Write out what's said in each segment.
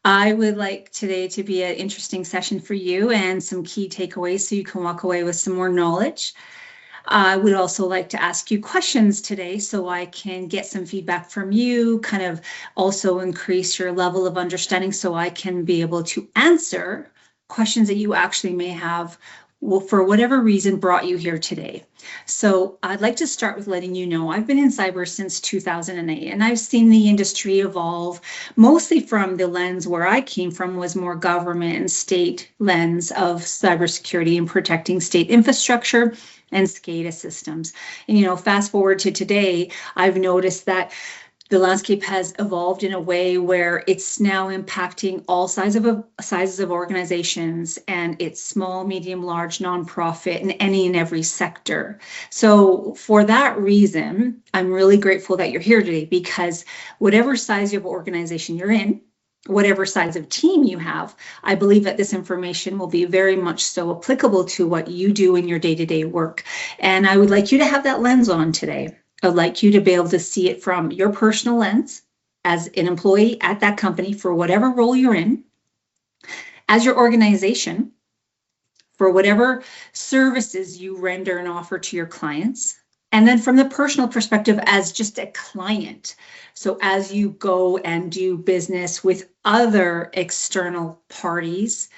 I would like today to be an interesting session for you and some key takeaways so you can walk away with some more knowledge. I would also like to ask you questions today so I can get some feedback from you, kind of also increase your level of understanding so I can be able to answer questions that you actually may have for whatever reason brought you here today. So I'd like to start with letting you know I've been in cyber since 2008, and I've seen the industry evolve mostly from the lens where I came from was more government and state lens of cybersecurity and protecting state infrastructure and SCADA systems. And, fast forward to today, I've noticed that the landscape has evolved in a way where it's now impacting all sizes of organizations, and it's small, medium, large, nonprofit, in any and every sector. So for that reason, I'm really grateful that you're here today, because whatever size of organization you're in, whatever size of team you have, I believe that this information will be very much so applicable to what you do in your day-to-day work. And I would like you to have that lens on today. I'd like you to be able to see it from your personal lens as an employee at that company for whatever role you're in, as your organization for whatever services you render and offer to your clients, and then from the personal perspective as just a client. So as you go and do business with other external parties,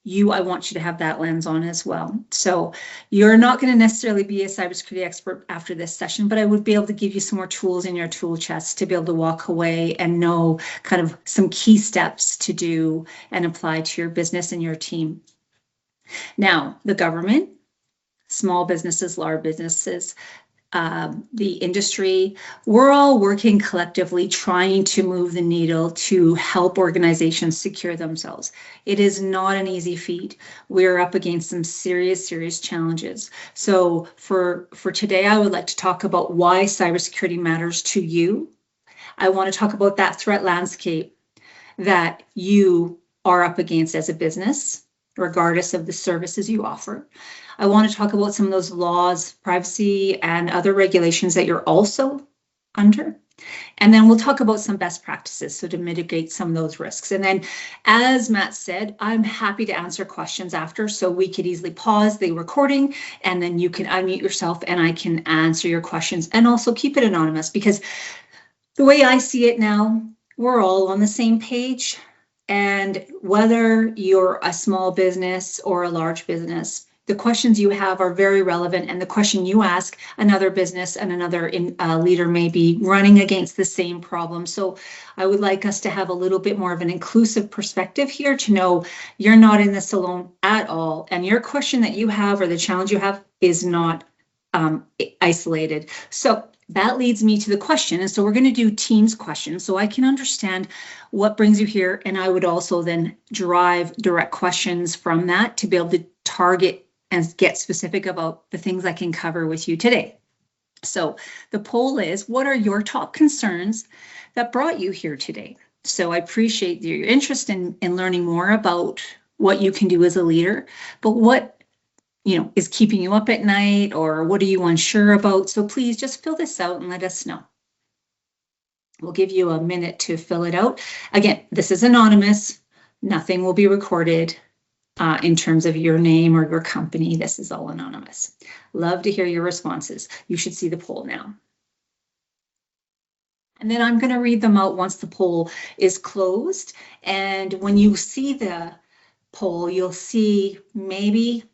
I want you to have that lens on as well. So you're not going to necessarily be a cybersecurity expert after this session, but I would be able to give you some more tools in your tool chest to be able to walk away and know kind of some key steps to do and apply to your business and your team. Now, the government, small businesses, large businesses, the industry, we're all working collectively trying to move the needle to help organizations secure themselves. It is not an easy feat. We're up against some serious challenges. So for today, I would like to talk about why cybersecurity matters to you. I want to talk about that threat landscape that you are up against as a business, regardless of the services you offer. I want to talk about some of those laws, privacy, and other regulations that you're also under. And then we'll talk about some best practices so to mitigate some of those risks. And then, as Matt said, I'm happy to answer questions after, so we could easily pause the recording and then you can unmute yourself and I can answer your questions, and also keep it anonymous, because the way I see it now, we're all on the same page. And whether you're a small business or a large business, the questions you have are very relevant, and the question you ask another business and another leader may be running against the same problem. So I would like us to have a little bit more of an inclusive perspective here, to know you're not in this alone at all, and your question that you have or the challenge you have is not isolated. So that leads me to the question. And so we're going to do teams questions so I can understand what brings you here. And I would also then derive direct questions from that to be able to target and get specific about the things I can cover with you today. So the poll is, what are your top concerns that brought you here today? So I appreciate your interest in learning more about what you can do as a leader, but what is keeping you up at night, or what are you unsure about? So please just fill this out and let us know. We'll give you a minute to fill it out. Again, this is anonymous. Nothing will be recorded in terms of your name or your company. This is all anonymous. Love to hear your responses. You should see the poll now. And then I'm going to read them out once the poll is closed. And when you see the poll, you'll see maybe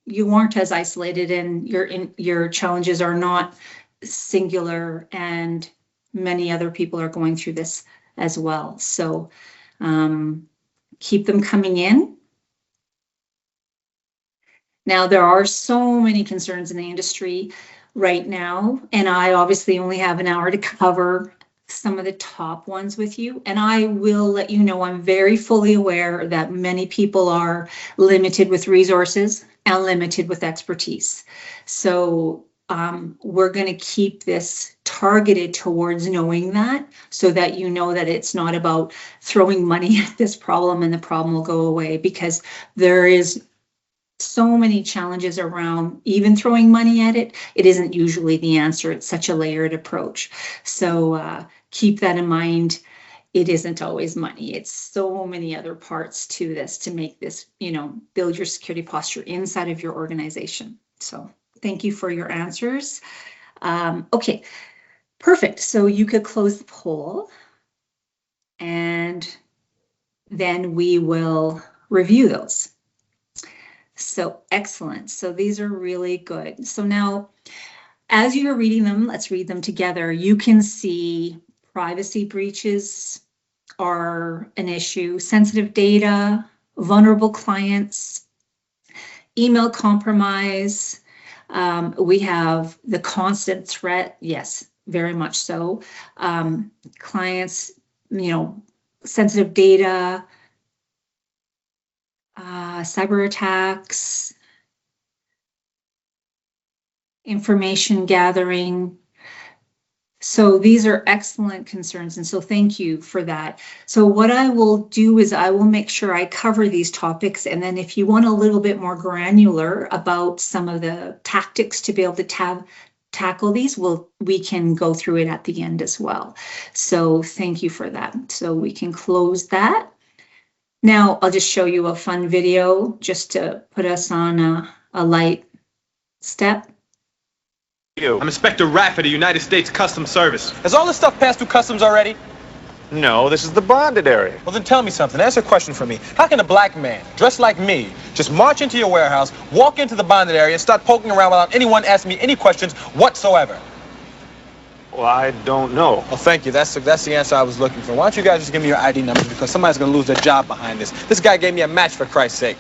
you weren't as isolated and your challenges are not singular, and many other people are going through this as well. So keep them coming in. Now, there are so many concerns in the industry right now, and I obviously only have an hour to cover some of the top ones with you. And I will let you know I'm very fully aware that many people are limited with resources and limited with expertise. So we're going to keep this targeted towards knowing that, so that you know that it's not about throwing money at this problem and the problem will go away, because there is so many challenges around even throwing money at it. It isn't usually the answer. It's such a layered approach. So keep that in mind it isn't always money. It's so many other parts to this to make this, build your security posture inside of your organization. So thank you for your answers. Okay, perfect. So you could close the poll and then we will review those. So excellent. So these are really good. So now, as you're reading them, let's read them together. You can see privacy breaches are an issue, sensitive data, vulnerable clients, email compromise. We have the constant threat. Yes, very much so. Clients, sensitive data, cyber attacks, information gathering. So these are excellent concerns. And so thank you for that. So what I will do is I will make sure I cover these topics. And then if you want a little bit more granular about some of the tactics to be able to tackle these, we can go through it at the end as well. So thank you for that. So we can close that. Now I'll just show you a fun video just to put us on a light step. I'm Inspector Rafferty, United States Customs Service. Has all this stuff passed through customs already? No, this is the bonded area. Well, then tell me something. Answer a question for me. How can a black man, dressed like me, just march into your warehouse, walk into the bonded area, and start poking around without anyone asking me any questions whatsoever? Well, I don't know. Well, thank you. That's the answer I was looking for. Why don't you guys just give me your ID numbers, because somebody's going to lose their job behind this. This guy gave me a match, for Christ's sake.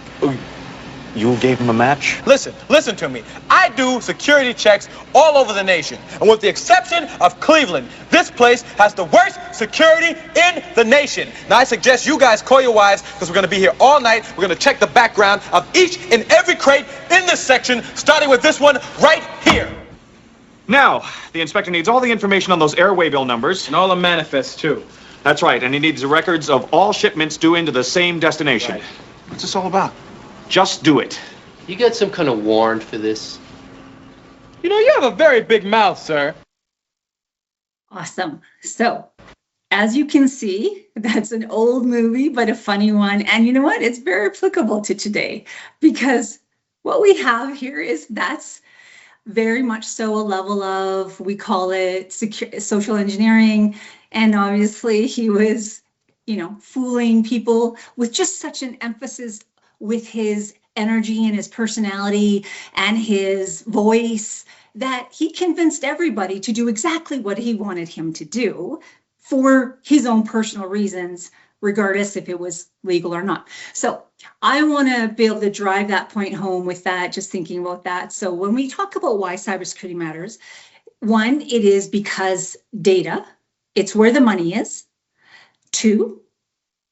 You gave him a match? Listen to me. I do security checks all over the nation. And with the exception of Cleveland, this place has the worst security in the nation. Now, I suggest you guys call your wives, because we're going to be here all night. We're going to check the background of each and every crate in this section, starting with this one right here. Now, the inspector needs all the information on those airway bill numbers. And all the manifests, too. That's right, and he needs the records of all shipments due into the same destination. Right. What's this all about? Just do it. You get some kind of warrant for this? You know, you have a very big mouth, sir. Awesome. So, as you can see, that's an old movie, but a funny one. And you know what? It's very applicable to today, because what we have here is that's very much so a level of, we call it social engineering. And obviously he was, fooling people with just such an emphasis with his energy and his personality and his voice that he convinced everybody to do exactly what he wanted him to do for his own personal reasons, regardless if it was legal or not. So I want to be able to drive that point home with that, just thinking about that. So when we talk about why cybersecurity matters, one, it is because data, it's where the money is. Two,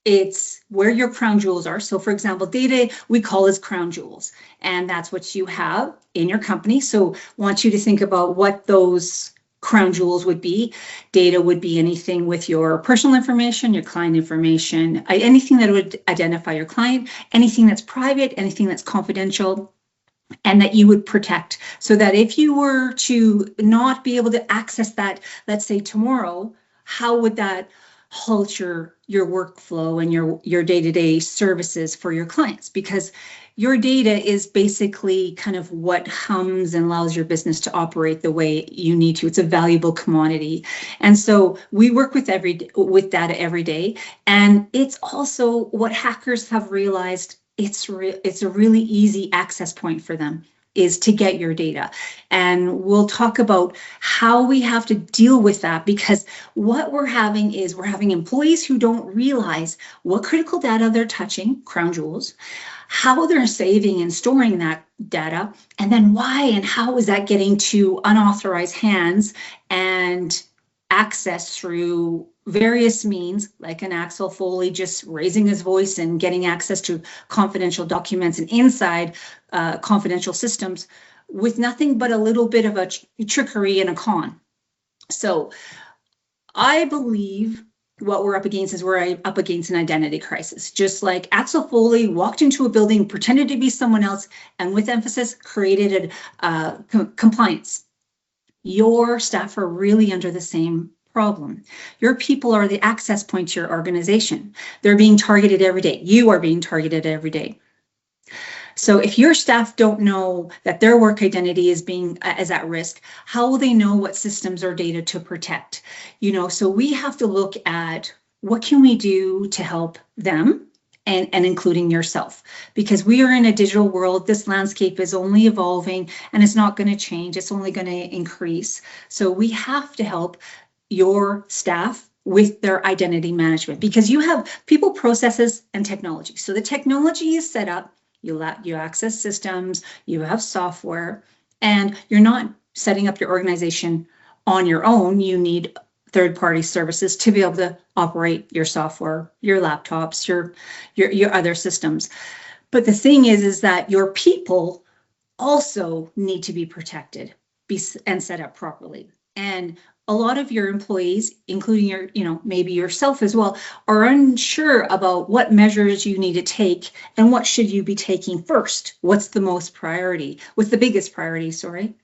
it's where your crown jewels are. So for example, data we call as crown jewels, and that's what you have in your company. So I want you to think about what those crown jewels would be. Data would be anything with your personal information, your client information, anything that would identify your client, anything that's private, anything that's confidential, and that you would protect, so that if you were to not be able to access that, let's say tomorrow, how would that halt your workflow and your day-to-day services for your clients? Because your data is basically kind of what hums and allows your business to operate the way you need to. It's a valuable commodity. And so we work with data every day. And it's also what hackers have realized, it's a really easy access point for them, is to get your data. And we'll talk about how we have to deal with that, because what we're having employees who don't realize what critical data they're touching, crown jewels, how they're saving and storing that data, and then why and how is that getting to unauthorized hands and access through various means, like an Axel Foley just raising his voice and getting access to confidential documents and inside confidential systems with nothing but a little bit of a trickery and a con. So I believe what we're up against is we're up against an identity crisis. Just like Axel Foley walked into a building, pretended to be someone else, and with emphasis created compliance. Your staff are really under the same problem. Your people are the access point to your organization. They're being targeted every day. You are being targeted every day. So if your staff don't know that their work identity is at risk, how will they know what systems or data to protect? So we have to look at what can we do to help them, and including yourself, because we are in a digital world. This landscape is only evolving and it's not going to change. It's only going to increase. So we have to help your staff with their identity management, because you have people, processes, and technology. So the technology is set up. You access systems, you have software, and you're not setting up your organization on your own. You need third-party services to be able to operate your software, your laptops, your other systems. But the thing is that your people also need to be protected and set up properly. And a lot of your employees, including maybe yourself as well, are unsure about what measures you need to take and what should you be taking first. What's the most priority? What's the biggest priority, sorry.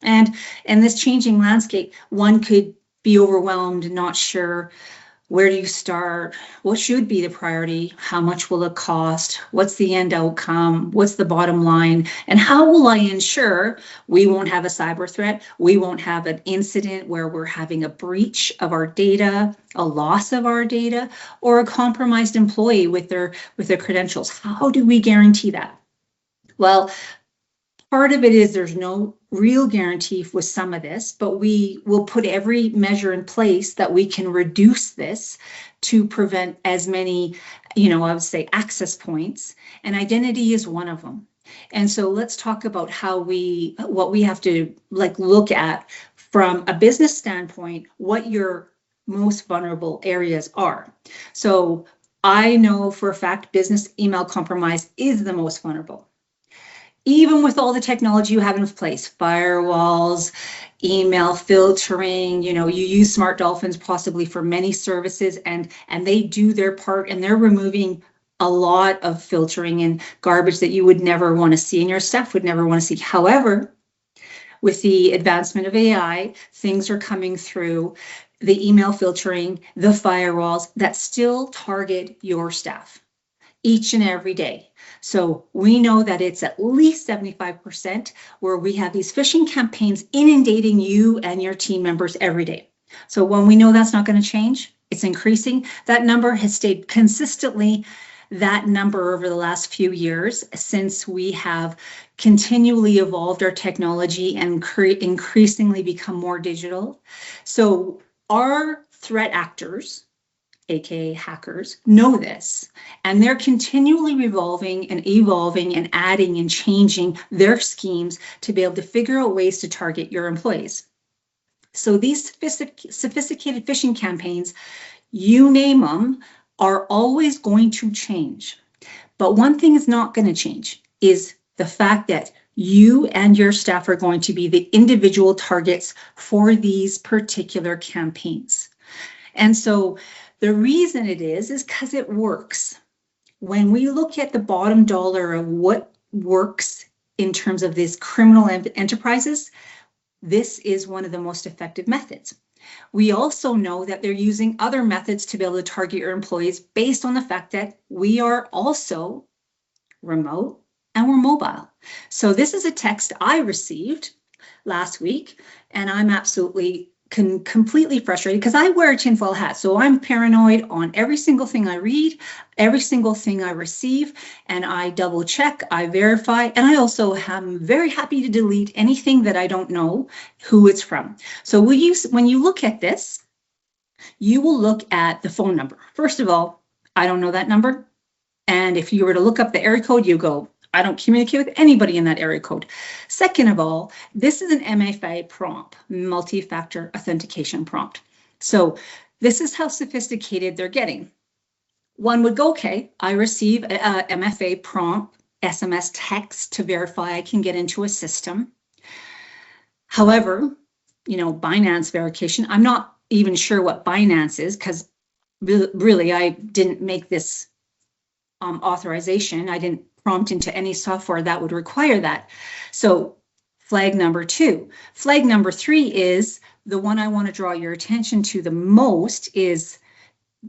And in this changing landscape, one could be overwhelmed, not sure where do you start, what should be the priority, how much will it cost, what's the end outcome, what's the bottom line, and how will I ensure we won't have a cyber threat, we won't have an incident where we're having a breach of our data, a loss of our data, or a compromised employee with their credentials. How do we guarantee that? Well, part of it is there's no real guarantee with some of this, but we will put every measure in place that we can reduce this to prevent as many, I would say, access points, and identity is one of them. And so let's talk about what we have to look at from a business standpoint, what your most vulnerable areas are. So I know for a fact business email compromise is the most vulnerable. Even with all the technology you have in place, firewalls, email filtering, you use smart Dolphins possibly for many services, and they do their part, and they're removing a lot of filtering and garbage that you would never want to see and your staff would never want to see. However, with the advancement of AI, things are coming through the email filtering, the firewalls that still target your staff each and every day. So we know that it's at least 75% where we have these phishing campaigns inundating you and your team members every day. So when we know that's not going to change, it's increasing. That number has stayed consistently that number over the last few years since we have continually evolved our technology and increasingly become more digital. So our threat actors, aka hackers, know this, and they're continually revolving and evolving and adding and changing their schemes to be able to figure out ways to target your employees. So these sophisticated phishing campaigns, you name them, are always going to change. But one thing is not going to change is the fact that you and your staff are going to be the individual targets for these particular campaigns. And so the reason it is because it works. When we look at the bottom dollar of what works in terms of these criminal enterprises, this is one of the most effective methods. We also know that they're using other methods to be able to target your employees based on the fact that we are also remote and we're mobile. So this is a text I received last week, and I'm absolutely completely frustrated because I wear a tinfoil hat. So I'm paranoid on every single thing I read, every single thing I receive, and I double check, I verify, and I also am very happy to delete anything that I don't know who it's from. So when you look at this, you will look at the phone number. First of all, I don't know that number. And if you were to look up the area code, you go, I don't communicate with anybody in that area code. Second of all, this is an MFA prompt, multi-factor authentication prompt. So this is how sophisticated they're getting. One would go, okay, I receive a MFA prompt, SMS text to verify I can get into a system. However, Binance verification, I'm not even sure what Binance is because really I didn't make this authorization. I didn't prompt into any software that would require that. So flag number 2. Flag number 3 is the one I want to draw your attention to the most is,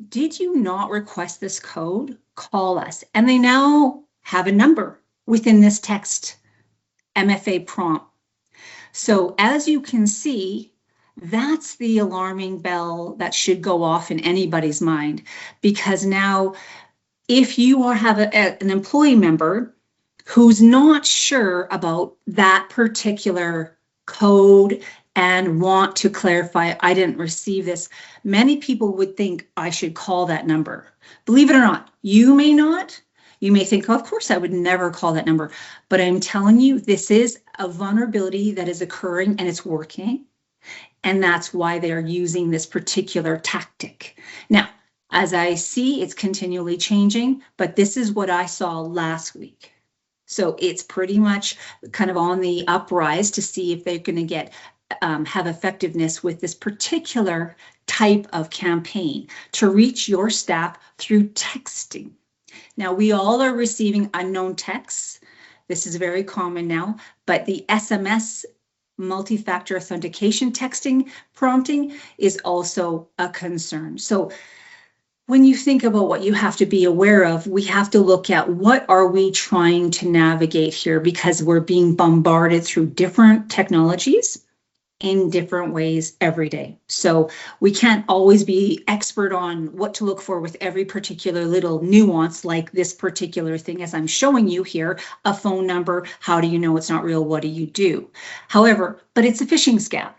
did you not request this code? Call us. And they now have a number within this text MFA prompt. So as you can see, that's the alarming bell that should go off in anybody's mind, because now if you have an employee member who's not sure about that particular code and want to clarify, I didn't receive this, many people would think I should call that number. Believe it or not, you may not. You may think, oh, of course, I would never call that number. But I'm telling you, this is a vulnerability that is occurring and it's working. And that's why they are using this particular tactic. Now, as I see, it's continually changing, but this is what I saw last week. So it's pretty much kind of on the uprise to see if they're going to get have effectiveness with this particular type of campaign to reach your staff through texting. Now, we all are receiving unknown texts. This is very common now, but the SMS multi-factor authentication texting prompting is also a concern. So when you think about what you have to be aware of, we have to look at what are we trying to navigate here, because we're being bombarded through different technologies in different ways every day. So we can't always be expert on what to look for with every particular little nuance, like this particular thing, as I'm showing you here, a phone number. How do you know it's not real? What do you do? However, but it's a phishing scam.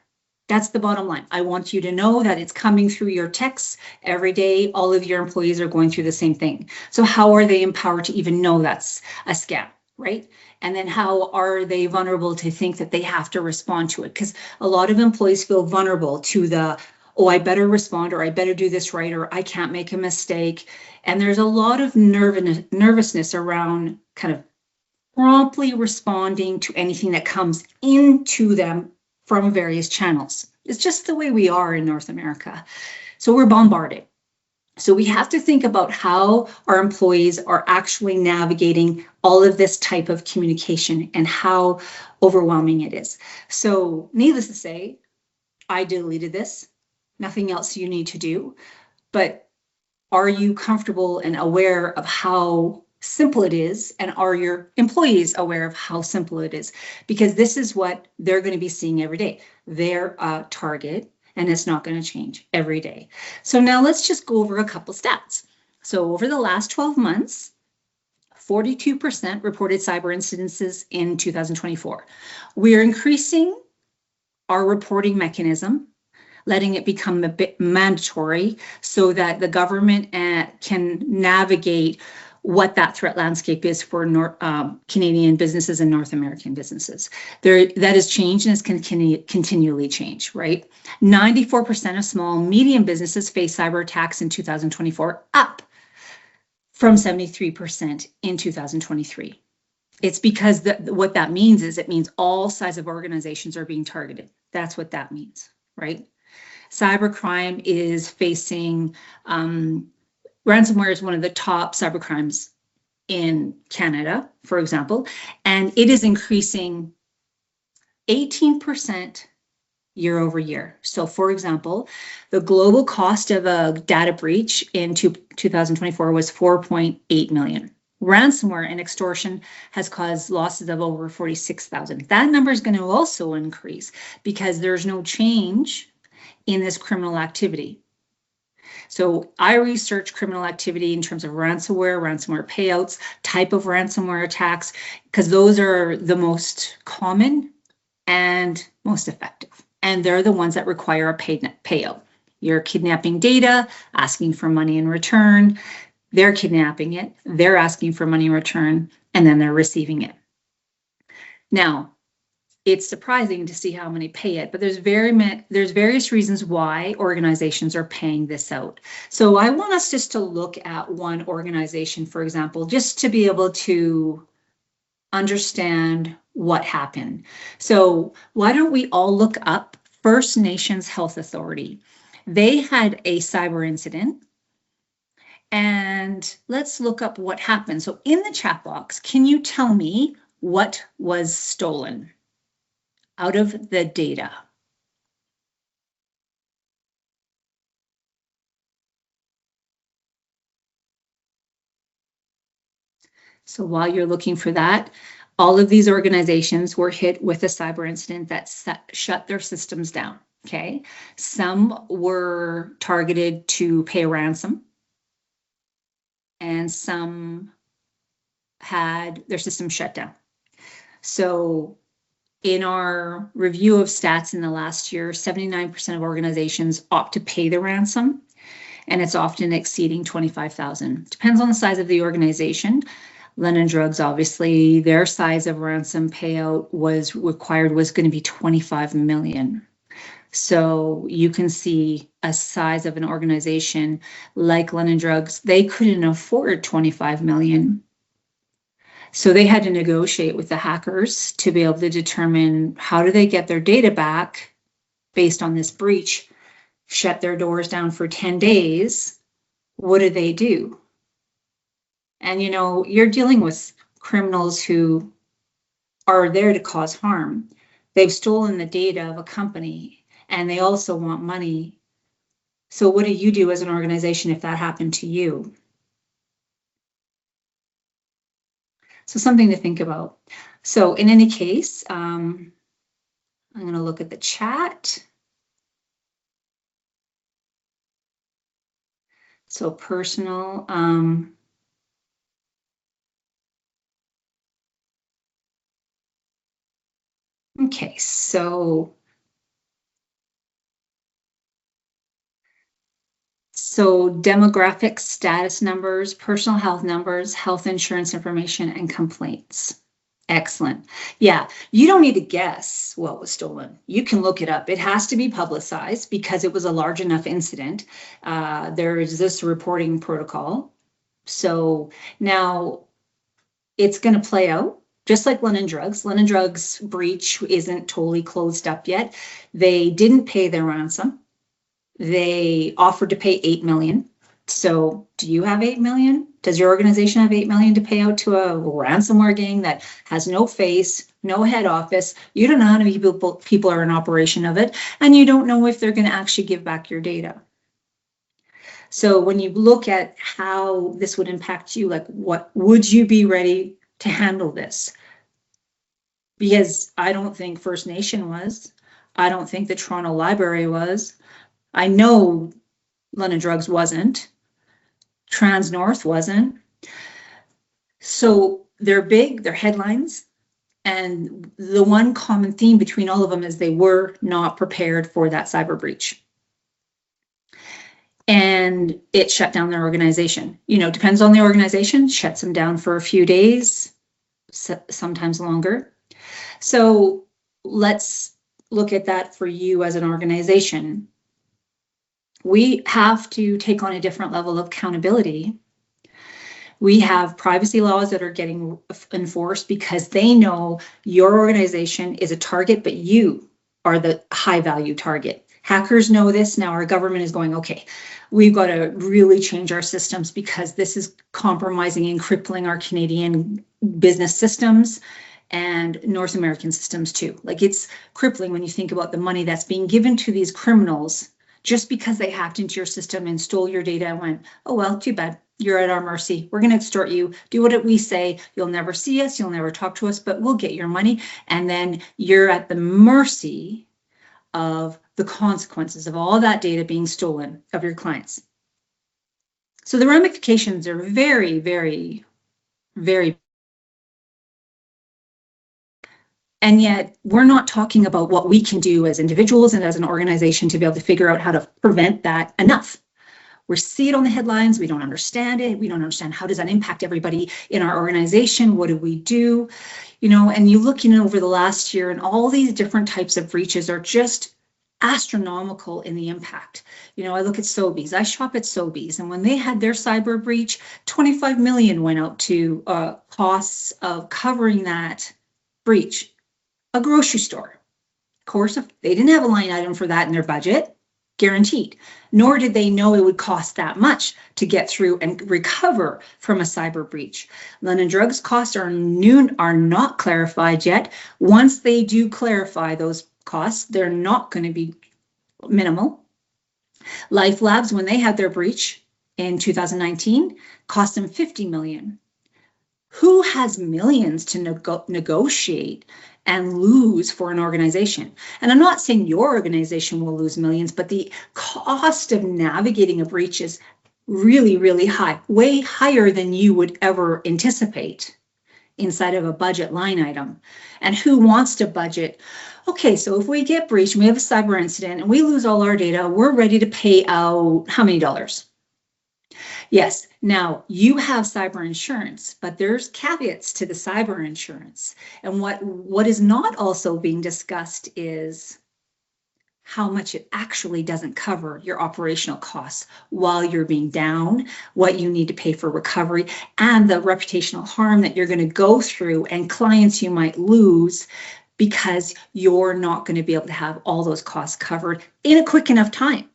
That's the bottom line. I want you to know that it's coming through your texts every day. All of your employees are going through the same thing. So how are they empowered to even know that's a scam, right? And then how are they vulnerable to think that they have to respond to it? Because a lot of employees feel vulnerable to the, oh, I better respond, or I better do this right, or I can't make a mistake. And there's a lot of nervousness around kind of promptly responding to anything that comes into them from various channels. It's just the way we are in North America. So we're bombarded. So we have to think about how our employees are actually navigating all of this type of communication and how overwhelming it is. So needless to say, I deleted this. Nothing else you need to do. But are you comfortable and aware of how simple it is? And are your employees aware of how simple it is? Because this is what they're going to be seeing every day. They're a target. And it's not going to change every day. So now let's just go over a couple stats. So over the last 12 months, 42% reported cyber incidences in 2024. We are increasing our reporting mechanism, letting it become a bit mandatory so that the government can navigate what that threat landscape is for Canadian businesses and North American businesses. That has changed and is continually change, right? 94% of small and medium businesses face cyber attacks in 2024, up from 73% in 2023. It's because what that means is it means all size of organizations are being targeted. That's what that means, right? Cybercrime is facing ransomware is one of the top cyber crimes in Canada, for example, and it is increasing 18% year over year. So for example, the global cost of a data breach in 2024 was 4.8 million. Ransomware and extortion has caused losses of over 46,000. That number is going to also increase because there's no change in this criminal activity. So I research criminal activity in terms of ransomware payouts, type of ransomware attacks, because those are the most common and most effective. And they're the ones that require a payout. You're kidnapping data, asking for money in return. They're kidnapping it, they're asking for money in return, and then they're receiving it. Now, it's surprising to see how many pay it, but there's various reasons why organizations are paying this out. So I want us just to look at one organization, for example, just to be able to understand what happened. So why don't we all look up First Nations Health Authority? They had a cyber incident, and let's look up what happened. So in the chat box, can you tell me what was stolen out of the data? So while you're looking for that, all of these organizations were hit with a cyber incident that shut their systems down, okay? Some were targeted to pay a ransom, and some had their system shut down. So in our review of stats in the last year, 79% of organizations opt to pay the ransom, and it's often exceeding $25,000. Depends on the size of the organization. London Drugs, obviously, their size of ransom payout was going to be 25 million. So you can see a size of an organization like London Drugs, they couldn't afford 25 million. So they had to negotiate with the hackers to be able to determine how do they get their data back based on this breach, shut their doors down for 10 days. What do they do? And, you know, you're dealing with criminals who are there to cause harm. They've stolen the data of a company and they also want money. So what do you do as an organization if that happened to you? So something to think about. So in any case, I'm going to look at the chat. So personal, okay, so demographic status numbers, personal health numbers, health insurance information, and complaints. Excellent. Yeah, you don't need to guess what was stolen. You can look it up. It has to be publicized because it was a large enough incident. There is this reporting protocol. So now it's going to play out just like London Drugs. London Drugs breach isn't totally closed up yet. They didn't pay their ransom. They offered to pay 8 million. So do you have 8 million? Does your organization have 8 million to pay out to a ransomware gang that has no face, no head office? You don't know how many people are in operation of it, and you don't know if they're going to actually give back your data. So when you look at how this would impact you, like what would you be ready to handle this? Because I don't think First Nation was. I don't think the Toronto Library was. I know London Drugs wasn't. Trans North wasn't. So they're big, they're headlines. And the one common theme between all of them is they were not prepared for that cyber breach. And it shut down their organization. You know, depends on the organization, shuts them down for a few days, sometimes longer. So let's look at that for you as an organization. We have to take on a different level of accountability. We have privacy laws that are getting enforced because they know your organization is a target, but you are the high value target. Hackers know this. Now our government is going, okay, we've got to really change our systems because this is compromising and crippling our Canadian business systems and North American systems too. Like it's crippling when you think about the money that's being given to these criminals just because they hacked into your system and stole your data and went, oh, well, too bad. You're at our mercy. We're going to extort you. Do what we say. You'll never see us. You'll never talk to us, but we'll get your money. And then you're at the mercy of the consequences of all that data being stolen of your clients. So the ramifications are very, very, very. And yet we're not talking about what we can do as individuals and as an organization to be able to figure out how to prevent that enough. We see it on the headlines. We don't understand it. We don't understand how does that impact everybody in our organization? What do we do? You know, and you look over the last year and all these different types of breaches are just astronomical in the impact. You know, I look at Sobeys. I shop at Sobeys, and when they had their cyber breach, 25 million went out to costs of covering that breach. A grocery store. Of course, if they didn't have a line item for that in their budget, guaranteed. Nor did they know it would cost that much to get through and recover from a cyber breach. London Drugs costs are not clarified yet. Once they do clarify those costs, they're not going to be minimal. Life Labs, when they had their breach in 2019, cost them 50 million. Who has millions to negotiate and lose for an organization? And I'm not saying your organization will lose millions, but the cost of navigating a breach is really, really high, way higher than you would ever anticipate inside of a budget line item. And who wants to budget? Okay, so if we get breached and we have a cyber incident and we lose all our data, we're ready to pay out how many dollars? Yes, now you have cyber insurance, but there's caveats to the cyber insurance. And what is not also being discussed is how much it actually doesn't cover your operational costs while you're being down, what you need to pay for recovery, and the reputational harm that you're going to go through and clients you might lose because you're not going to be able to have all those costs covered in a quick enough time.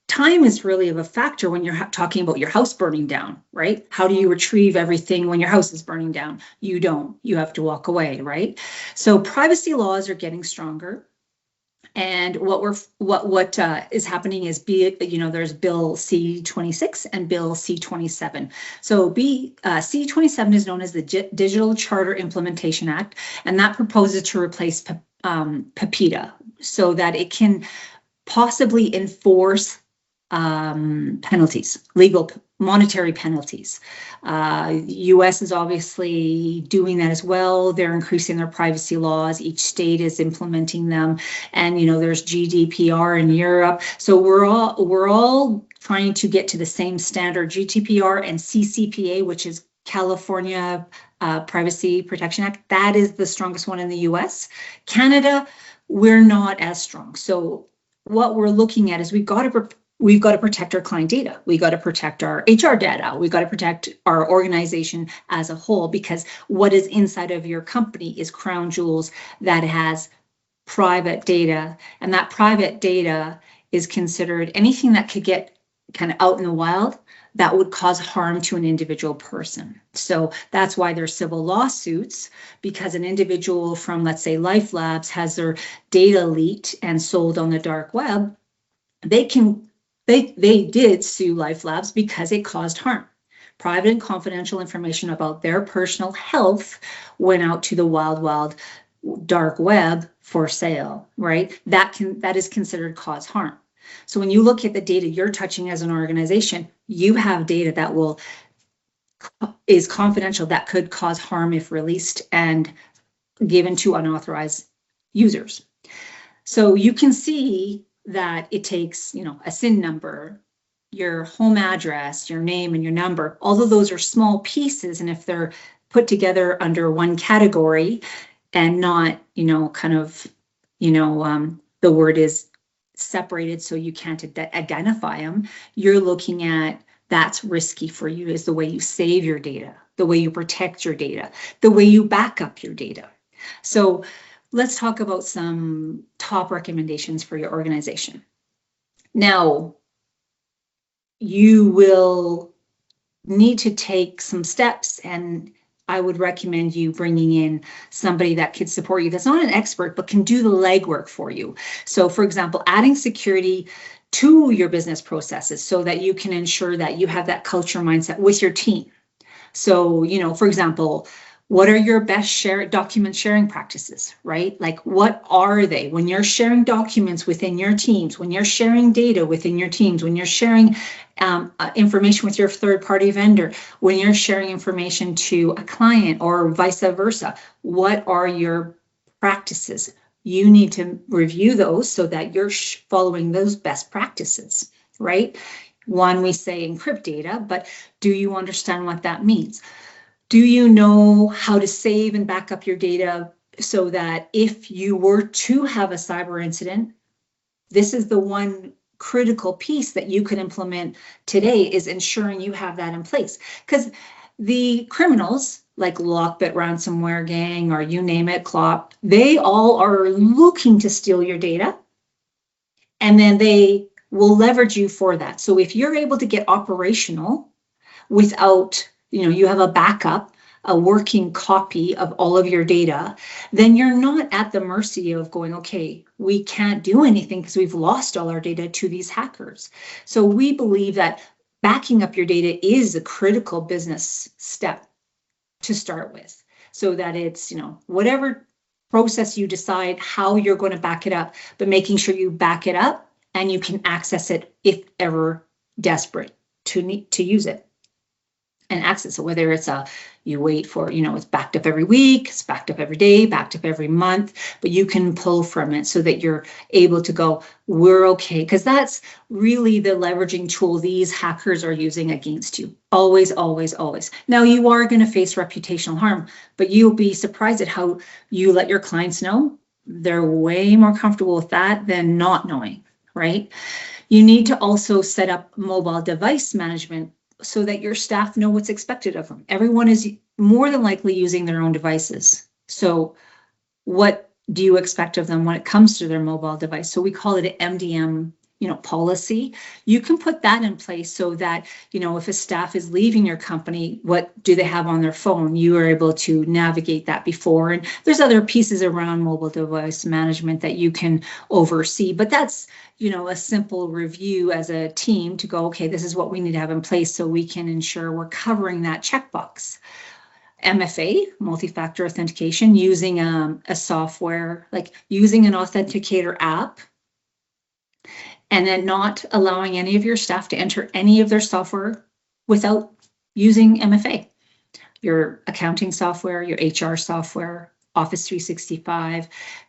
Time is really of a factor when you're talking about your house burning down, right? How do you retrieve everything when your house is burning down? You don't. You have to walk away, right? So privacy laws are getting stronger. And what is happening is there's Bill C-26 and Bill C-27. So C-27 is known as the Digital Charter Implementation Act, and that proposes to replace PIPEDA so that it can possibly enforce penalties, legal monetary penalties. US is obviously doing that as well. They're increasing their privacy laws. Each state is implementing them. And, there's GDPR in Europe. So we're all trying to get to the same standard, GDPR and CCPA, which is California Privacy Protection Act. That is the strongest one in the US. Canada, we're not as strong. So what we're looking at is we've got to protect our client data. We got to protect our HR data. We got to protect our organization as a whole, because what is inside of your company is crown jewels that has private data, and that private data is considered anything that could get kind of out in the wild that would cause harm to an individual person. So that's why there's civil lawsuits, because an individual from, let's say, Life Labs has their data leaked and sold on the dark web. They did sue Life Labs because it caused harm. Private and confidential information about their personal health went out to the wild dark web for sale, right? That is considered cause harm. So when you look at the data you're touching as an organization, you have data that is confidential that could cause harm if released and given to unauthorized users. So you can see that it takes, a SIN number, your home address, your name and your number. All of those are small pieces, and if they're put together under one category and not, the word is separated so you can't identify them, you're looking at that's risky for you, is the way you save your data, the way you protect your data, the way you back up your data. So let's talk about some top recommendations for your organization. Now, you will need to take some steps, and I would recommend you bringing in somebody that could support you, that's not an expert, but can do the legwork for you. So for example, adding security to your business processes so that you can ensure that you have that culture mindset with your team. So, for example, what are your best document sharing practices, right? Like, what are they? When you're sharing documents within your teams, when you're sharing data within your teams, when you're sharing information with your third-party vendor, when you're sharing information to a client or vice versa, what are your practices? You need to review those so that you're following those best practices, right? One, we say encrypt data, but do you understand what that means? Do you know how to save and back up your data so that if you were to have a cyber incident, this is the one critical piece that you can implement today, is ensuring you have that in place. Because the criminals like Lockbit ransomware gang, or you name it, Clop, they all are looking to steal your data, and then they will leverage you for that. So if you're able to get operational without, you have a backup, a working copy of all of your data, then you're not at the mercy of going, okay, we can't do anything because we've lost all our data to these hackers. So we believe that backing up your data is a critical business step. to start with, so that it's, whatever process you decide how you're going to back it up, but making sure you back it up and you can access it if ever desperate to use it and access it, whether it's you wait for, it's backed up every week, it's backed up every day, backed up every month, but you can pull from it so that you're able to go, we're okay. Because that's really the leveraging tool these hackers are using against you. Always, always, always. Now, you are going to face reputational harm, but you'll be surprised at how you let your clients know. They're way more comfortable with that than not knowing, right? You need to also set up mobile device management so that your staff know what's expected of them. Everyone is more than likely using their own devices. So what do you expect of them when it comes to their mobile device? So we call it an MDM, policy. You can put that in place so that, if a staff is leaving your company, what do they have on their phone? You are able to navigate that before. And there's other pieces around mobile device management that you can oversee, but that's, a simple review as a team to go, okay, this is what we need to have in place so we can ensure we're covering that checkbox. MFA, multi-factor authentication, using a software, like using an authenticator app, and then not allowing any of your staff to enter any of their software without using MFA. Your accounting software, your HR software, Office 365,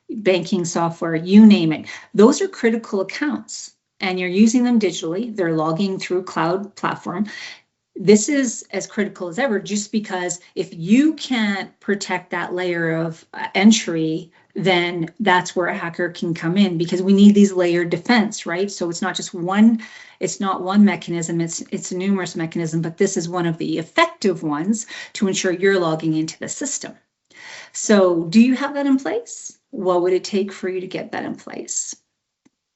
banking software, you name it. Those are critical accounts and you're using them digitally. They're logging through cloud platform. This is as critical as ever, just because if you can't protect that layer of entry, then that's where a hacker can come in, because we need these layered defense, right? So it's not just one, it's not one mechanism, it's numerous mechanisms, but this is one of the effective ones to ensure you're logging into the system. So do you have that in place? What would it take for you to get that in place?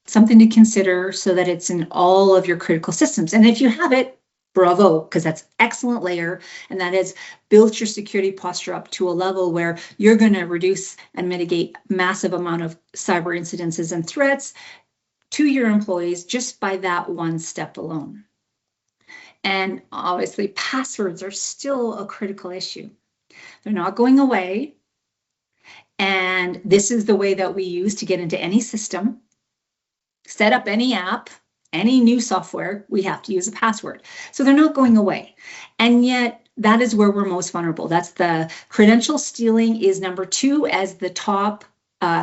Something to consider so that it's in all of your critical systems. And if you have it, bravo, because that's excellent layer, and that has built your security posture up to a level where you're going to reduce and mitigate massive amount of cyber incidences and threats to your employees just by that one step alone. And obviously, passwords are still a critical issue. They're not going away. And this is the way that we use to get into any system, set up any app, any new software, we have to use a password. So they're not going away. And yet that is where we're most vulnerable. That's the credential stealing is number 2 as the top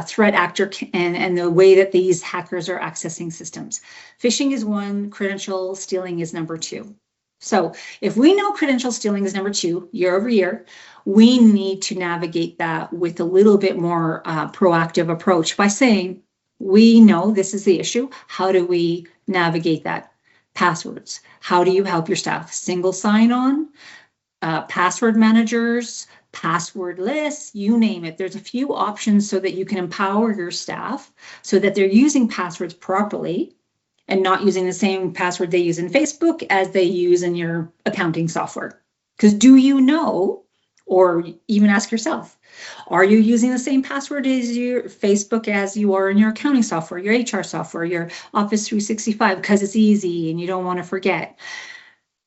threat actor and the way that these hackers are accessing systems. Phishing is 1, credential stealing is number 2. So if we know credential stealing is number 2 year over year, we need to navigate that with a little bit more proactive approach by saying, we know this is the issue. How do we navigate that? Passwords. How do you help your staff? Single sign-on, password managers, password lists, you name it. There's a few options so that you can empower your staff so that they're using passwords properly and not using the same password they use in Facebook as they use in your accounting software. Because do you know, or even ask yourself, are you using the same password as your Facebook as you are in your accounting software, your HR software, your Office 365, because it's easy and you don't want to forget?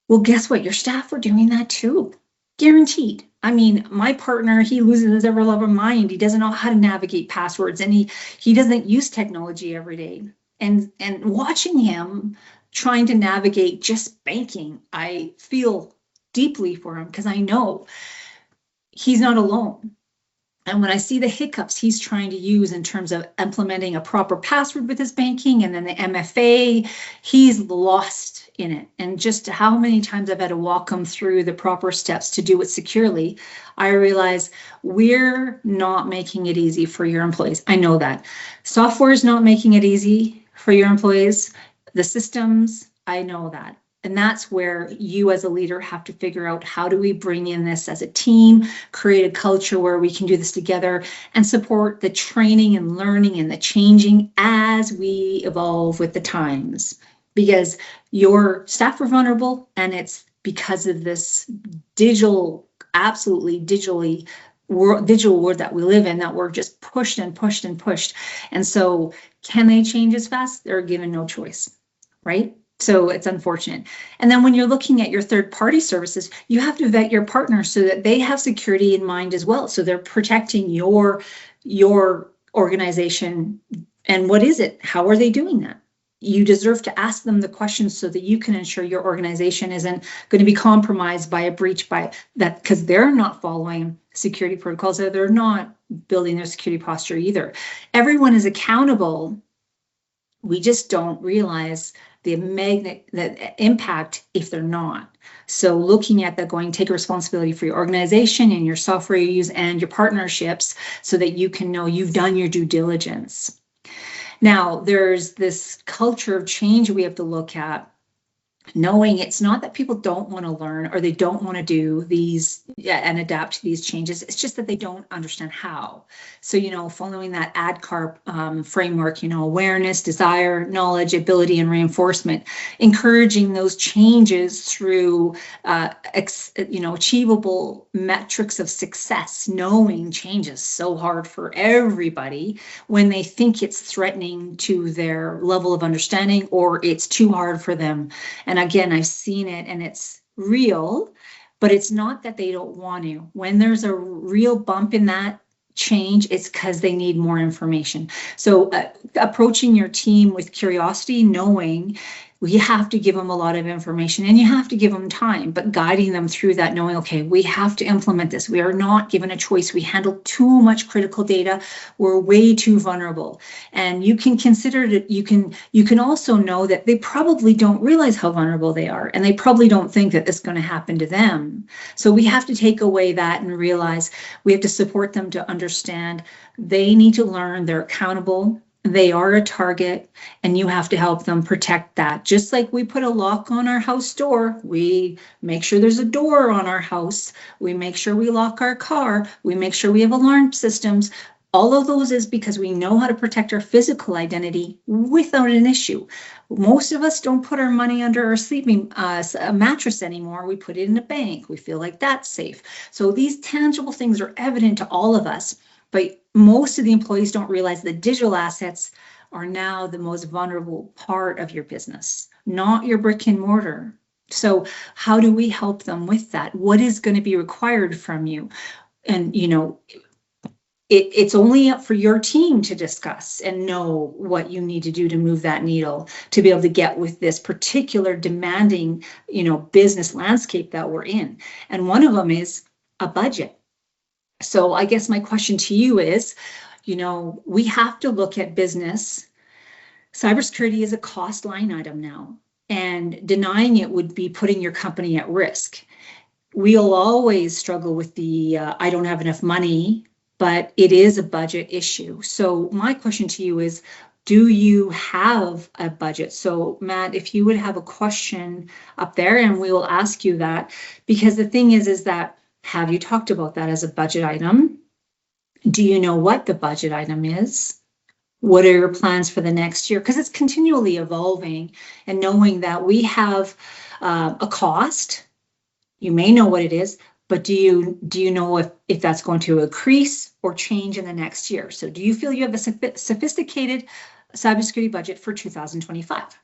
Well, guess what? Your staff are doing that too. Guaranteed. I mean, my partner, he loses his ever loving mind. He doesn't know how to navigate passwords, and he doesn't use technology every day. And watching him trying to navigate just banking, I feel deeply for him because I know he's not alone. And when I see the hiccups he's trying to use in terms of implementing a proper password with his banking and then the MFA, he's lost in it. And just how many times I've had to walk him through the proper steps to do it securely, I realize we're not making it easy for your employees. I know that. Software is not making it easy for your employees. The systems, I know that. And that's where you as a leader have to figure out, how do we bring in this as a team, create a culture where we can do this together and support the training and learning and the changing as we evolve with the times. Because your staff are vulnerable, and it's because of this digital world that we live in, that we're just pushed and pushed and pushed. And so can they change as fast? They're given no choice, right? So it's unfortunate. And then when you're looking at your third-party services, you have to vet your partners so that they have security in mind as well. So they're protecting your organization. And what is it? How are they doing that? You deserve to ask them the questions so that you can ensure your organization isn't going to be compromised by a breach by that, because they're not following security protocols, or they're not building their security posture either. Everyone is accountable. We just don't realize the impact if they're not. So looking at that, going, take a responsibility for your organization and your software you use and your partnerships so that you can know you've done your due diligence. Now, there's this culture of change we have to look at, knowing it's not that people don't want to learn or they don't want to do these and adapt to these changes. It's just that they don't understand how. So, following that ADKAR framework, awareness, desire, knowledge, ability, and reinforcement, encouraging those changes through, achievable metrics of success. Knowing change is so hard for everybody when they think it's threatening to their level of understanding or it's too hard for them. And again, I've seen it and it's real, but it's not that they don't want to. When there's a real bump in that change, it's because they need more information. So approaching your team with curiosity, knowing we have to give them a lot of information and you have to give them time, but guiding them through that, knowing, okay, we have to implement this. We are not given a choice. We handle too much critical data. We're way too vulnerable. And you can consider it, you can also know that they probably don't realize how vulnerable they are, and they probably don't think that it's going to happen to them. So we have to take away that and realize we have to support them to understand they need to learn, they're accountable. They are a target, and you have to help them protect that. Just like we put a lock on our house door, we make sure there's a door on our house. We make sure we lock our car. We make sure we have alarm systems. All of those is because we know how to protect our physical identity without an issue. Most of us don't put our money under our sleeping mattress anymore. We put it in a bank. We feel like that's safe. So these tangible things are evident to all of us. But most of the employees don't realize the digital assets are now the most vulnerable part of your business, not your brick and mortar. So how do we help them with that? What is going to be required from you? And, it's only up for your team to discuss and know what you need to do to move that needle to be able to get with this particular demanding, business landscape that we're in. And one of them is a budget. So I guess my question to you is, we have to look at business. Cybersecurity is a cost line item now, and denying it would be putting your company at risk. We'll always struggle with the I don't have enough money, but it is a budget issue. So my question to you is, do you have a budget? So Matt, if you would have a question up there, and we will ask you that, because the thing is that, have you talked about that as a budget item? Do you know what the budget item is? What are your plans for the next year? Because it's continually evolving, and knowing that we have a cost, you may know what it is, but do you know if that's going to increase or change in the next year? So do you feel you have a sophisticated cybersecurity budget for 2025?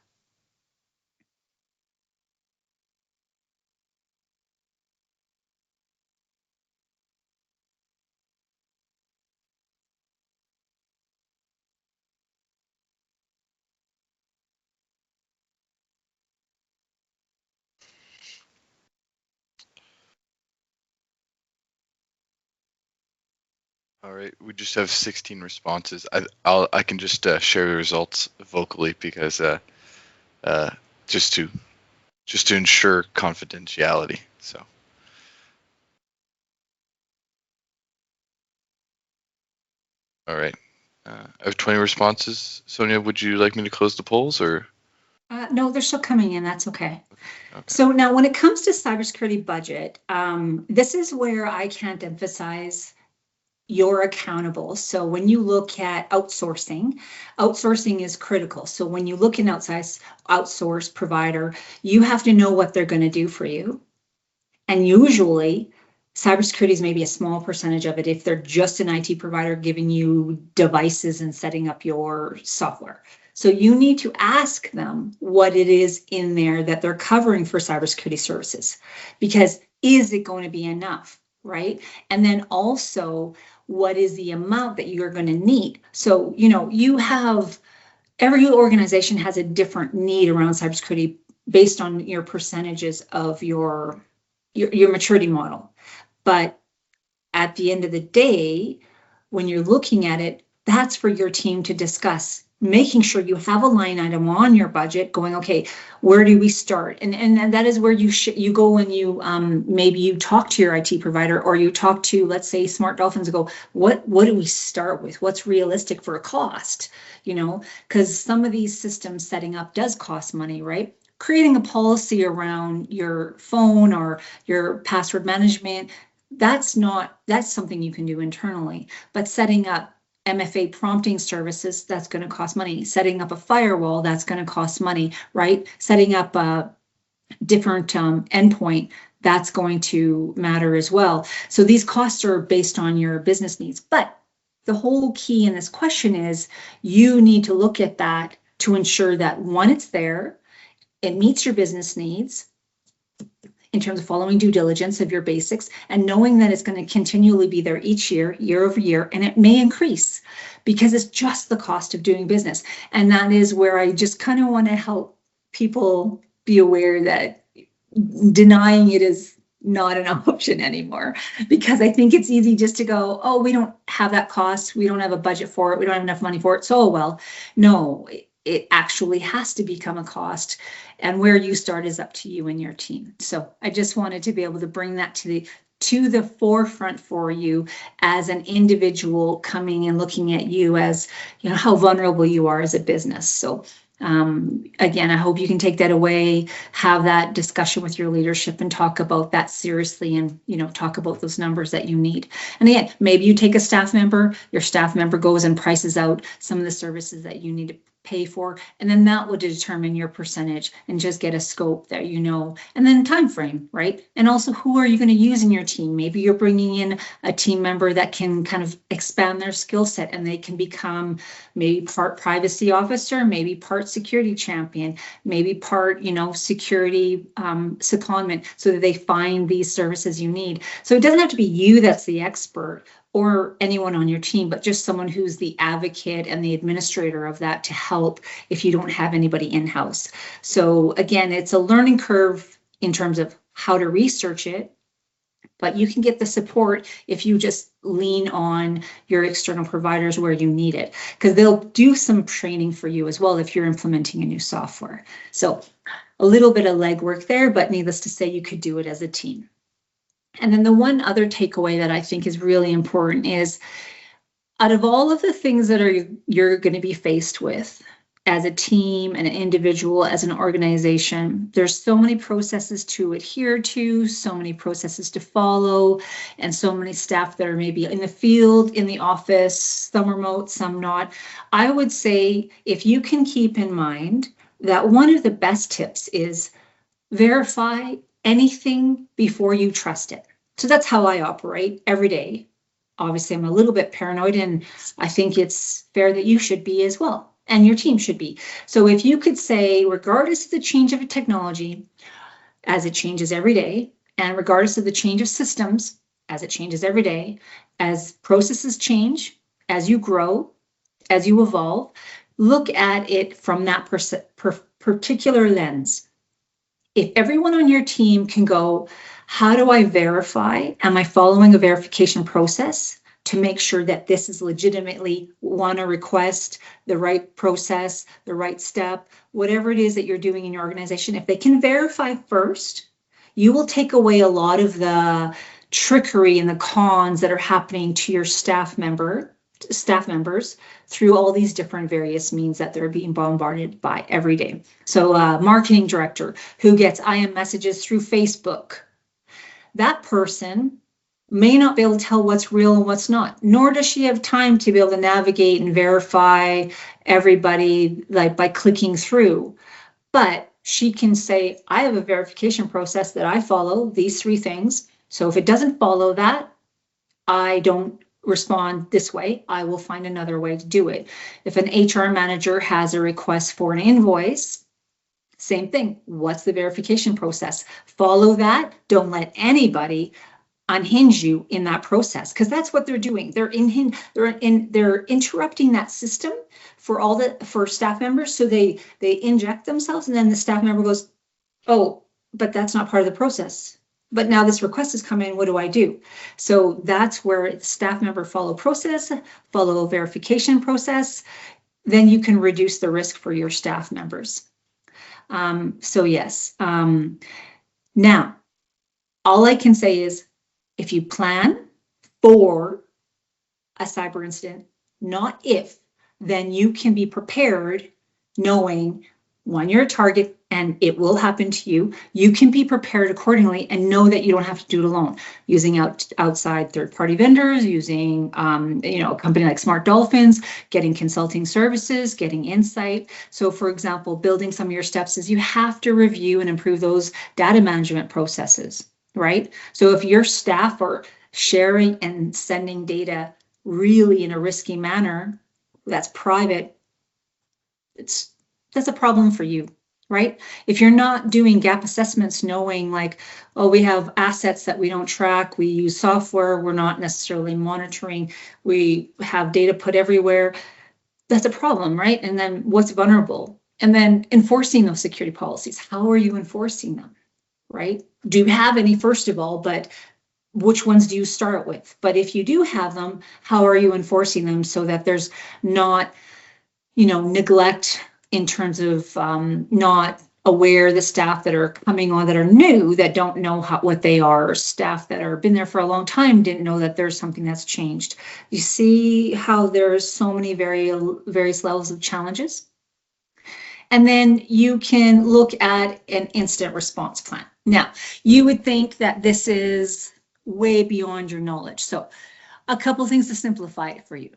All right, we just have 16 responses. I can just share the results vocally because just to ensure confidentiality. So. All right. I have 20 responses. Sonia, would you like me to close the polls or? No, they're still coming in. That's okay. So now when it comes to cybersecurity budget, this is where I can't emphasize you're accountable. So when you look at outsourcing is critical. So when you look at an outsource provider, you have to know what they're going to do for you. And usually cybersecurity is maybe a small percentage of it if they're just an IT provider giving you devices and setting up your software. So you need to ask them what it is in there that they're covering for cybersecurity services, because is it going to be enough, right? And then also, what is the amount that you're going to need? So, every organization has a different need around cybersecurity based on your percentages of your maturity model. But at the end of the day, when you're looking at it, that's for your team to discuss, making sure you have a line item on your budget going, okay, where do we start? And that is where you go when you maybe you talk to your IT provider, or you talk to, let's say, Smart Dolphins, and go, what do we start with? What's realistic for a cost? Because some of these systems setting up does cost money, right? Creating a policy around your phone or your password management, that's something you can do internally. But setting up MFA prompting services, that's going to cost money. Setting up a firewall, that's going to cost money, right? Setting up a different endpoint, that's going to matter as well. So these costs are based on your business needs. But the whole key in this question is you need to look at that to ensure that, one, it's there, it meets your business needs in terms of following due diligence of your basics, and knowing that it's going to continually be there each year, year over year, and it may increase because it's just the cost of doing business. And that is where I just kind of want to help people be aware that denying it is not an option anymore, because I think it's easy just to go, oh, we don't have that cost, we don't have a budget for it, we don't have enough money for it, so well. No, it actually has to become a cost, and where you start is up to you and your team. So I just wanted to be able to bring that to the forefront for you as an individual coming and looking at you as, how vulnerable you are as a business. So again, I hope you can take that away, have that discussion with your leadership, and talk about that seriously, and talk about those numbers that you need. And again, maybe you take a staff member, your staff member goes and prices out some of the services that you need to pay for, and then that will determine your percentage, and just get a scope that and then time frame, right? And also, who are you going to use in your team? Maybe you're bringing in a team member that can kind of expand their skill set, and they can become maybe part privacy officer, maybe part security champion, maybe part security secondment, so that they find these services you need. So it doesn't have to be you that's the expert or anyone on your team, but just someone who's the advocate and the administrator of that to help if you don't have anybody in-house. So again, it's a learning curve in terms of how to research it, but you can get the support if you just lean on your external providers where you need it, because they'll do some training for you as well if you're implementing a new software. So a little bit of legwork there, but needless to say, you could do it as a team. And then the one other takeaway that I think is really important is, out of all of the things that you're going to be faced with as a team, an individual, as an organization, there's so many processes to adhere to, so many processes to follow, and so many staff that are maybe in the field, in the office, some remote, some not. I would say, if you can keep in mind that one of the best tips is verify anything before you trust it. So that's how I operate every day. Obviously, I'm a little bit paranoid, and I think it's fair that you should be as well, and your team should be. So if you could say, regardless of the change of a technology, as it changes every day, and regardless of the change of systems, as it changes every day, as processes change, as you grow, as you evolve, look at it from that particular lens. If everyone on your team can go, how do I verify? Am I following a verification process to make sure that this is legitimately a request, the right process, the right step, whatever it is that you're doing in your organization? If they can verify first, you will take away a lot of the trickery and the cons that are happening to your staff members through all these different various means that they're being bombarded by every day. So marketing director who gets IM messages through Facebook, that person may not be able to tell what's real and what's not, nor does she have time to be able to navigate and verify everybody by clicking through. But she can say, I have a verification process that I follow, these 3 things. So if it doesn't follow that, I don't respond this way, I will find another way to do it. If an HR manager has a request for an invoice, same thing. What's the verification process? Follow that. Don't let anybody unhinge you in that process, because that's what they're doing. They're interrupting that system for staff members. So they inject themselves, and then the staff member goes, oh, but that's not part of the process. But now this request has come in, what do I do? So that's where the staff member follow verification process. Then you can reduce the risk for your staff members. So yes. Now, all I can say is, if you plan for a cyber incident, not if, then you can be prepared, knowing when you're a target and it will happen to you. You can be prepared accordingly and know that you don't have to do it alone. Using outside third-party vendors, using a company like Smart Dolphins, getting consulting services, getting insight. So for example, building some of your steps is you have to review and improve those data management processes, right? So if your staff are sharing and sending data really in a risky manner, that's private, that's a problem for you, right? If you're not doing gap assessments, knowing like, oh, we have assets that we don't track, we use software, we're not necessarily monitoring, we have data put everywhere, that's a problem, right? And then what's vulnerable? And then enforcing those security policies. How are you enforcing them, right? Do you have any, first of all, but which ones do you start with? But if you do have them, how are you enforcing them so that there's not, neglect in terms of not aware the staff that are coming on that are new, that don't know what they are, or staff that are been there for a long time didn't know that there's something that's changed. You see how there's so many various levels of challenges. And then you can look at an incident response plan. Now, you would think that this is way beyond your knowledge. So a couple things to simplify it for you.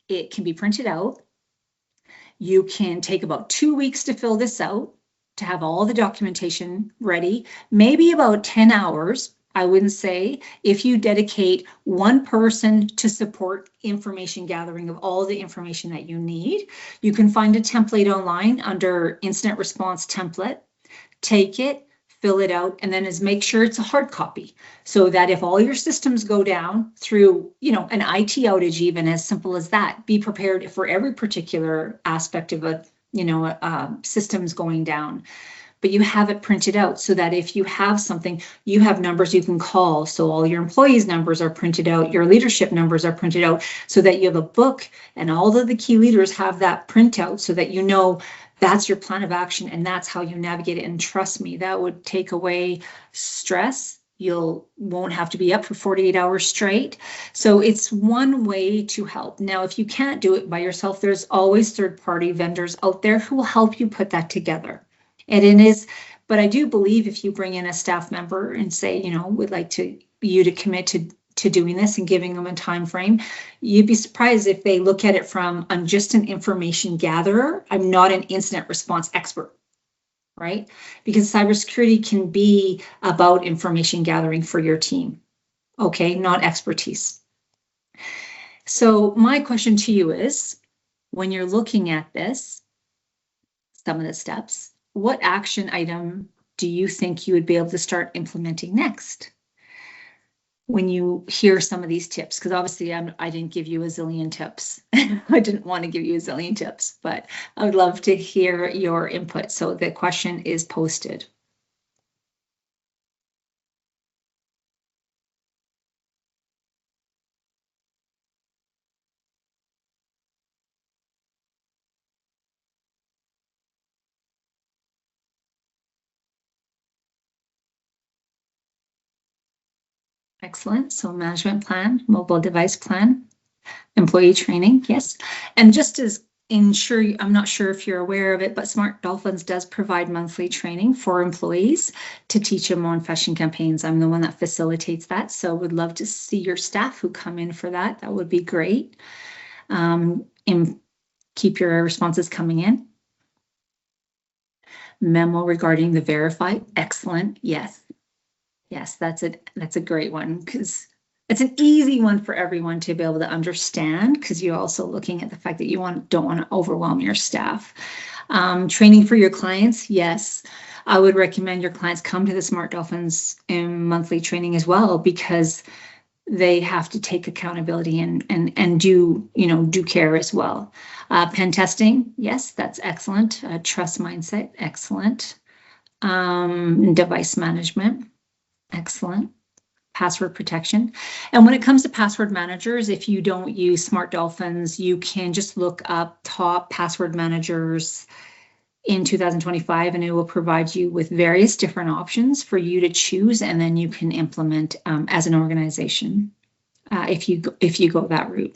It can be printed out. You can take about 2 weeks to fill this out, to have all the documentation ready, maybe about 10 hours. I wouldn't say, if you dedicate one person to support information gathering of all the information that you need. You can find a template online under incident response template, take it, fill it out, and then make sure it's a hard copy, so that if all your systems go down through, an IT outage, even as simple as that, be prepared for every particular aspect of systems going down. But you have it printed out so that if you have something, you have numbers you can call. So all your employees' numbers are printed out, your leadership numbers are printed out, so that you have a book and all of the key leaders have that printout, so that that's your plan of action and that's how you navigate it. And trust me, that would take away stress. You won't have to be up for 48 hours straight. So it's one way to help. Now, if you can't do it by yourself, there's always third-party vendors out there who will help you put that together. And it is, but I do believe if you bring in a staff member and say, would like you to commit to doing this and giving them a time frame, you'd be surprised if they look at it from, I'm just an information gatherer, I'm not an incident response expert, right? Because cybersecurity can be about information gathering for your team, okay, not expertise. So my question to you is, when you're looking at this, some of the steps, what action item do you think you would be able to start implementing next when you hear some of these tips? Because obviously I didn't give you a zillion tips. I didn't want to give you a zillion tips, but I would love to hear your input. So the question is posted. Excellent. So management plan, mobile device plan, employee training, yes. And just as I'm not sure if you're aware of it, but Smart Dolphins does provide monthly training for employees to teach them on phishing campaigns. I'm the one that facilitates that. So would love to see your staff who come in for that. That would be great. And keep your responses coming in. Memo regarding the verify. Excellent. Yes. Yes, that's a great one, because It's an easy one for everyone to be able to understand, because you're also looking at the fact that you don't want to overwhelm your staff. Training for your clients, yes. I would recommend your clients come to the Smart Dolphins in monthly training as well, because they have to take accountability and do care as well. Pen testing, yes, that's excellent. Trust mindset, excellent. Device management, excellent. Password protection. And when it comes to password managers, if you don't use Smart Dolphins, you can just look up top password managers in 2025, and it will provide you with various different options for you to choose, and then you can implement as an organization if you go that route.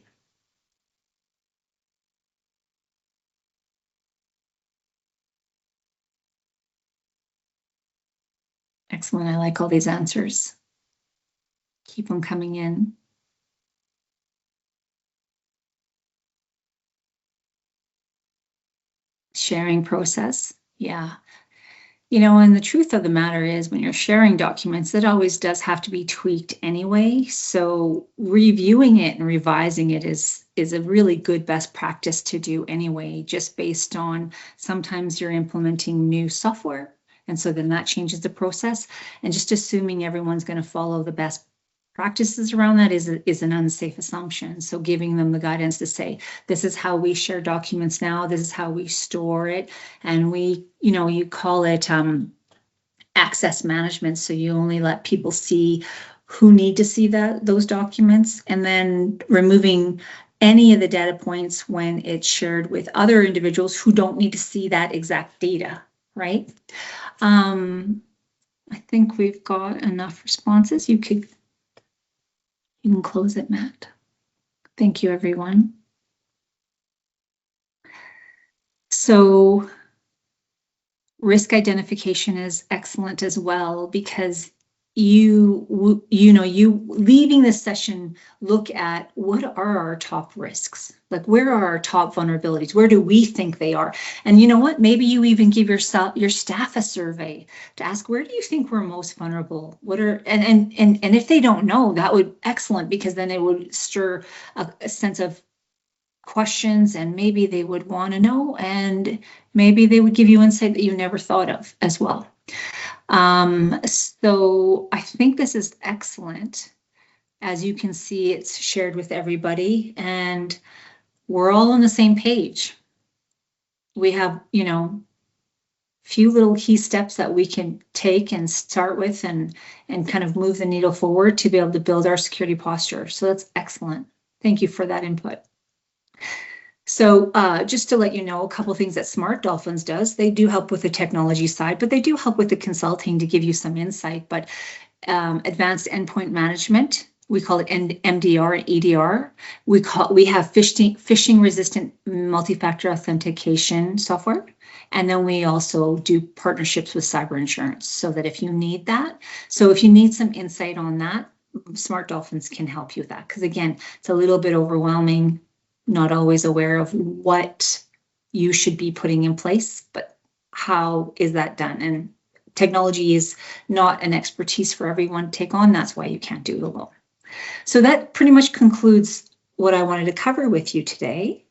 Excellent. I like all these answers. Keep them coming in. Sharing process. Yeah. And the truth of the matter is, when you're sharing documents, it always does have to be tweaked anyway. So reviewing it and revising it is a really good best practice to do anyway, just based on sometimes you're implementing new software. And so then that changes the process. And just assuming everyone's going to follow the best practices around that is an unsafe assumption. So giving them the guidance to say, this is how we share documents now, this is how we store it. And you call it access management. So you only let people see who need to see those documents, and then removing any of the data points when it's shared with other individuals who don't need to see that exact data, right? I think we've got enough responses. You can close it, Matt. Thank you, everyone. So risk identification is excellent as well, because you leaving this session, look at what are our top risks, like where are our top vulnerabilities, where do we think they are, and you know what, maybe you even give your staff a survey to ask, where do you think we're most vulnerable, what are and if they don't know, that would excellent, because then it would stir a sense of questions, and maybe they would want to know, and maybe they would give you insight that you never thought of as well. So I think this is excellent. As you can see, it's shared with everybody, and we're all on the same page. We have, few little key steps that we can take and start with, and kind of move the needle forward to be able to build our security posture. So that's excellent. Thank you for that input. So just to let you know, a couple of things that Smart Dolphins does, they do help with the technology side, but they do help with the consulting to give you some insight. But advanced endpoint management, we call it MDR and EDR. We have phishing resistant multi-factor authentication software. And then we also do partnerships with cyber insurance, so that if you need that, so if you need some insight on that, Smart Dolphins can help you with that. Because again, it's a little bit overwhelming, not always aware of what you should be putting in place, but how is that done? And technology is not an expertise for everyone to take on. That's why you can't do it alone. So that pretty much concludes what I wanted to cover with you today.